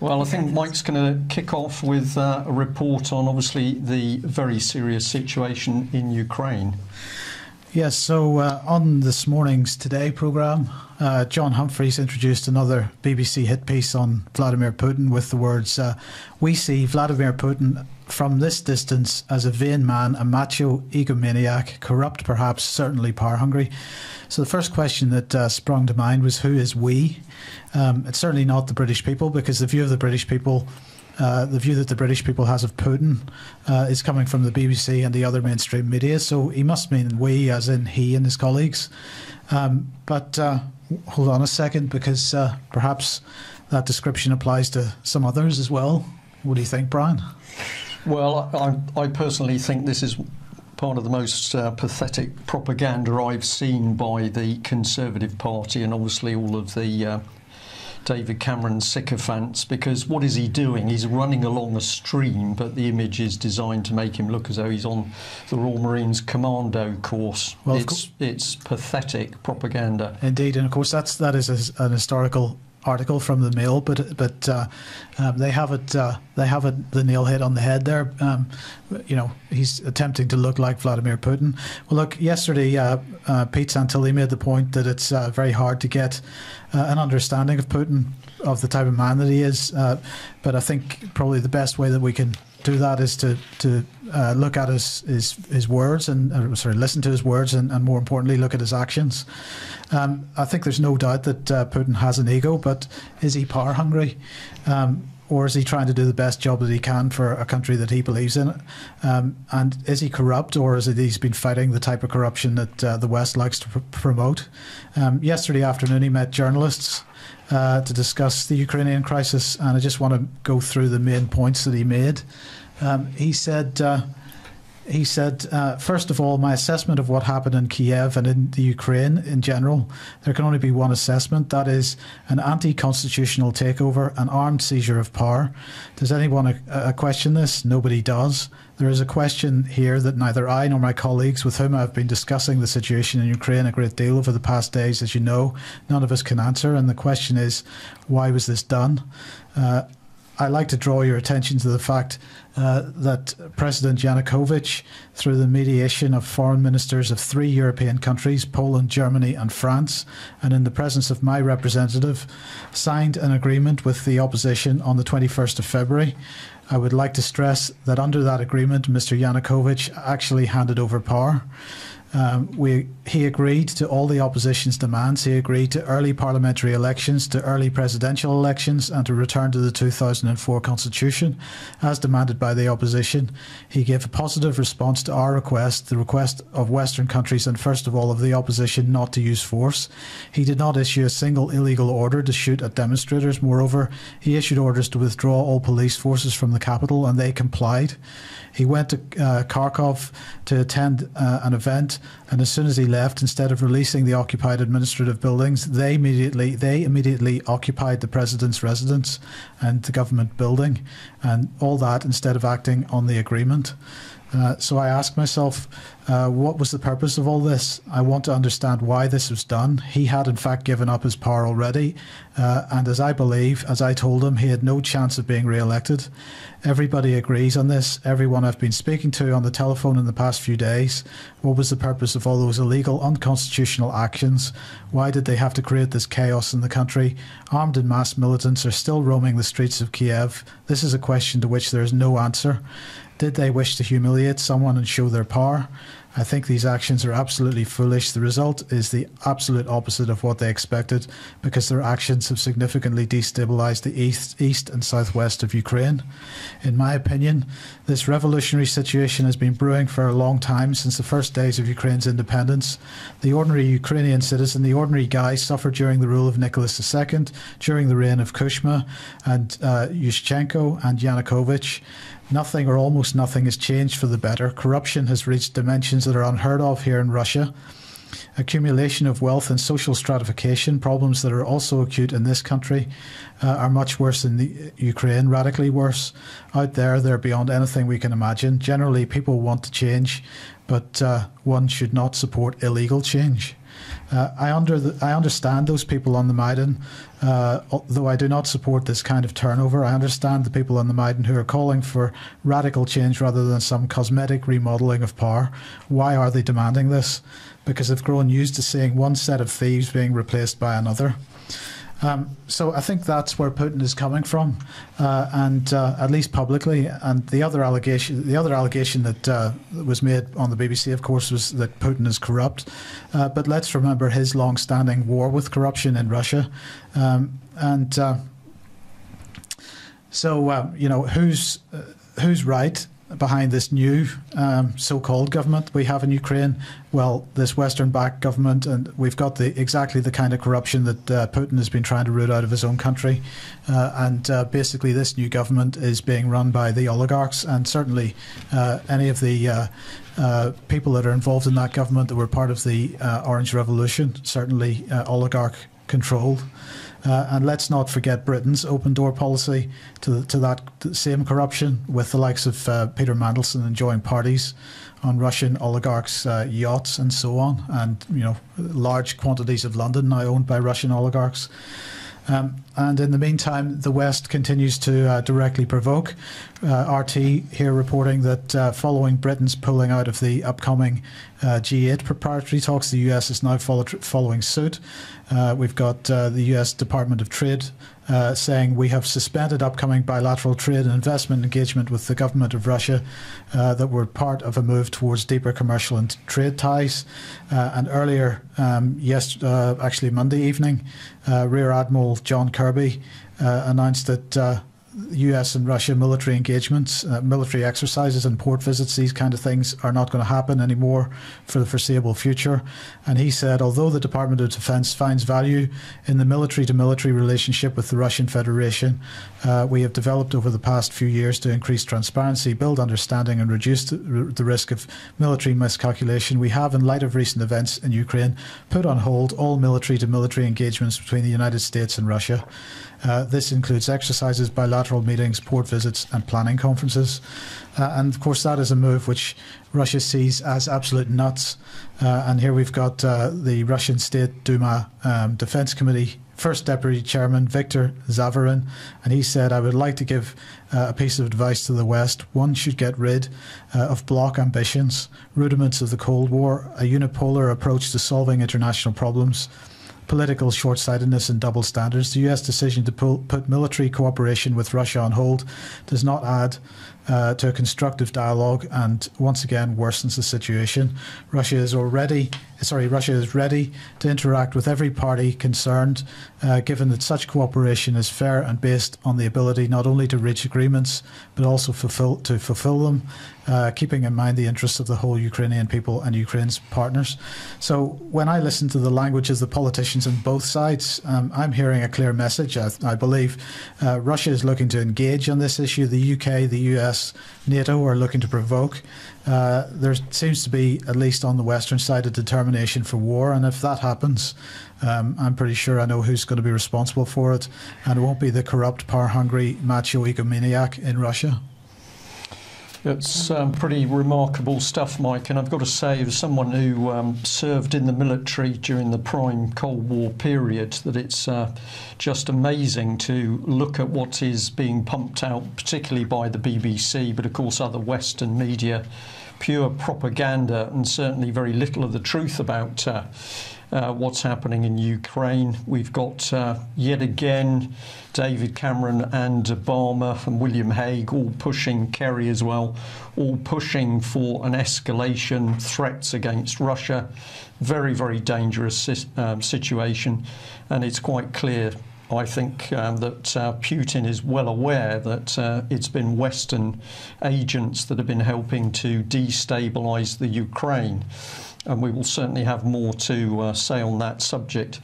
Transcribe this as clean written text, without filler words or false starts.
Well, I think Mike's going to kick off with a report on, obviously, the very serious situation in Ukraine. Yes, so on this morning's Today programme, John Humphreys introduced another BBC hit piece on Vladimir Putin with the words, "We see Vladimir Putin from this distance as a vain man, a macho egomaniac, corrupt perhaps, certainly power-hungry." So the first question that sprung to mind was, who is we? It's certainly not the British people, because the view of the British people, the view that the British people has of Putin is coming from the BBC and the other mainstream media. So he must mean we, as in he and his colleagues. But hold on a second, because perhaps that description applies to some others as well. What do you think, Brian? Well, I personally think this is part of the most pathetic propaganda I've seen by the Conservative Party and obviously all of the David Cameron sycophants, because what is he doing? He's running along a stream, but the image is designed to make him look as though he's on the Royal Marines commando course. Well, it's pathetic propaganda. Indeed, and of course that is an historical article from the Mail, but they have it the nail hit on the head there. He's attempting to look like Vladimir Putin. Well, look, yesterday Pete Santilli made the point that it's very hard to get an understanding of Putin, of the type of man that he is, but I think probably the best way that we can do that is to look at his words and listen to his words and more importantly look at his actions. I think there's no doubt that Putin has an ego, but is he power hungry? Or is he trying to do the best job that he can for a country that he believes in? And is he corrupt, or is it he's been fighting the type of corruption that the West likes to promote? Yesterday afternoon he met journalists to discuss the Ukrainian crisis, and I just want to go through the main points that he made. He said, first of all, my assessment of what happened in Kiev and in the Ukraine in general, there can only be one assessment. That is an anti-constitutional takeover, an armed seizure of power. Does anyone question this? Nobody does. There is a question here that neither I nor my colleagues with whom I've been discussing the situation in Ukraine a great deal over the past days, as you know, none of us can answer. And the question is, why was this done? I like to draw your attention to the fact that President Yanukovych, through the mediation of foreign ministers of 3 European countries, Poland, Germany and France, and in the presence of my representative, signed an agreement with the opposition on the 21st of February. I would like to stress that under that agreement, Mr. Yanukovych actually handed over power. He agreed to all the opposition's demands. He agreed to early parliamentary elections, to early presidential elections, and to return to the 2004 constitution, as demanded by the opposition. He gave a positive response to our request, the request of Western countries, and first of all of the opposition, not to use force. He did not issue a single illegal order to shoot at demonstrators. Moreover, he issued orders to withdraw all police forces from the capital, and they complied. He went to Kharkov to attend an event, and as soon as he left, instead of releasing the occupied administrative buildings, they immediately occupied the president's residence and the government building, and all that instead of acting on the agreement. So I asked myself, what was the purpose of all this? I want to understand why this was done. He had in fact given up his power already, and as I believe, as I told him, he had no chance of being re-elected. Everybody agrees on this. Everyone I've been speaking to on the telephone in the past few days. What was the purpose of all those illegal, unconstitutional actions? Why did they have to create this chaos in the country? Armed and masked militants are still roaming the streets of Kiev. This is a question to which there is no answer. Did they wish to humiliate someone and show their power? I think these actions are absolutely foolish. The result is the absolute opposite of what they expected, because their actions have significantly destabilized the east and southwest of Ukraine. In my opinion, this revolutionary situation has been brewing for a long time, since the first days of Ukraine's independence. The ordinary Ukrainian citizen, the ordinary guy, suffered during the rule of Nicholas II, during the reign of Kuchma and Yushchenko and Yanukovych. Nothing or almost nothing has changed for the better. Corruption has reached dimensions that are unheard of here in Russia. Accumulation of wealth and social stratification, problems that are also acute in this country, are much worse in the Ukraine, radically worse. Out there, they're beyond anything we can imagine. Generally, people want to change, but one should not support illegal change. I understand those people on the Maidan, though I do not support this kind of turnover. I understand the people on the Maidan who are calling for radical change rather than some cosmetic remodelling of power. Why are they demanding this? Because they've grown used to seeing one set of thieves being replaced by another. So I think that's where Putin is coming from, and at least publicly. And the other allegation that was made on the BBC, of course, was that Putin is corrupt. But let's remember his long-standing war with corruption in Russia, who's right behind this new so-called government we have in Ukraine? Well, this Western-backed government, and we've got exactly the kind of corruption that Putin has been trying to root out of his own country. Basically, this new government is being run by the oligarchs, and certainly any of the people that are involved in that government that were part of the Orange Revolution, certainly oligarch-controlled. And let's not forget Britain's open door policy to that same corruption, with the likes of Peter Mandelson enjoying parties on Russian oligarchs' yachts and so on, and large quantities of London now owned by Russian oligarchs. And in the meantime, the West continues to directly provoke. RT here reporting that following Britain's pulling out of the upcoming G8 preparatory talks, the US is now following suit. We've got the US Department of Trade saying we have suspended upcoming bilateral trade and investment engagement with the government of Russia that were part of a move towards deeper commercial and trade ties. And earlier, actually Monday evening, Rear Admiral John Kirby announced that US and Russia military engagements, military exercises and port visits, these kind of things are not going to happen anymore for the foreseeable future. And he said, although the Department of Defense finds value in the military-to-military relationship with the Russian Federation, we have developed over the past few years to increase transparency, build understanding and reduce the risk of military miscalculation. We have, in light of recent events in Ukraine, put on hold all military-to-military engagements between the United States and Russia. This includes exercises, bilateral meetings, port visits and planning conferences. And of course that is a move which Russia sees as absolute nuts. And here we've got the Russian State Duma Defense Committee First Deputy Chairman Viktor Zavarin, and he said, I would like to give a piece of advice to the West. One should get rid of bloc ambitions, rudiments of the Cold War, a unipolar approach to solving international problems, political short-sightedness and double standards. The US decision to put military cooperation with Russia on hold does not add to a constructive dialogue and once again worsens the situation. Russia is ready to interact with every party concerned, given that such cooperation is fair and based on the ability not only to reach agreements but also to fulfill them, keeping in mind the interests of the whole Ukrainian people and Ukraine's partners. So when I listen to the language of the politicians on both sides, I'm hearing a clear message. I believe Russia is looking to engage on this issue. The UK, the US, NATO are looking to provoke. There seems to be, at least on the Western side, a determination for war, and if that happens, I'm pretty sure I know who's going to be responsible for it, and it won't be the corrupt, power-hungry, macho egomaniac in Russia. It's pretty remarkable stuff, Mike, and I've got to say, as someone who served in the military during the prime Cold War period, that it's just amazing to look at what is being pumped out, particularly by the BBC, but of course other Western media, pure propaganda, and certainly very little of the truth about what's happening in Ukraine. We've got yet again David Cameron and Obama and William Hague all pushing, Kerry as well, all pushing for an escalation, threats against Russia. Very, very dangerous situation, and it's quite clear, I think, that Putin is well aware that it's been Western agents that have been helping to destabilise the Ukraine. And we will certainly have more to say on that subject.